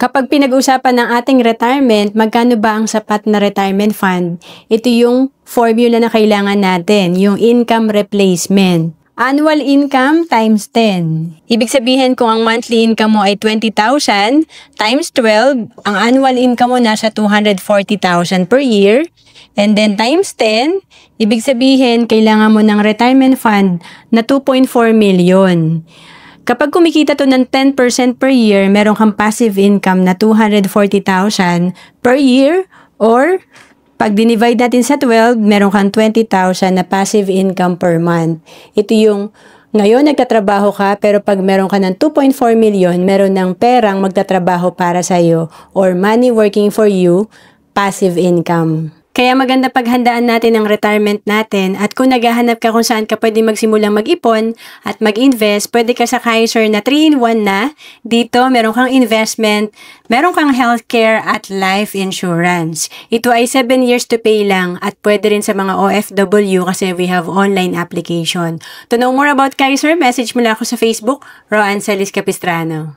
Kapag pinag-usapan ng ating retirement, magkano ba ang sapat na retirement fund? Ito yung formula na kailangan natin, yung income replacement. Annual income times 10. Ibig sabihin kung ang monthly income mo ay 20,000 times 12, ang annual income mo nasa 240,000 per year. And then times 10, ibig sabihin kailangan mo ng retirement fund na 2.4 million. Kapag kumikita to ng 10% per year, meron kang passive income na 240,000 per year, or pag dinivide natin sa 12, meron kang 20,000 na passive income per month. Ito yung ngayon nagtatrabaho ka, pero pag meron ka ng 2.4 million, meron ng perang magtatrabaho para sa'yo, or money working for you, passive income. Kaya maganda paghandaan natin ang retirement natin, at kung naghahanap ka kung saan ka pwede magsimulang mag-ipon at mag-invest, pwede ka sa Kaiser na 3-in-1 na. Dito, meron kang investment, meron kang healthcare at life insurance. Ito ay 7 years to pay lang, at pwede rin sa mga OFW kasi we have online application. To know more about Kaiser, message mo lang ako sa Facebook, Roanne Celis Capistrano.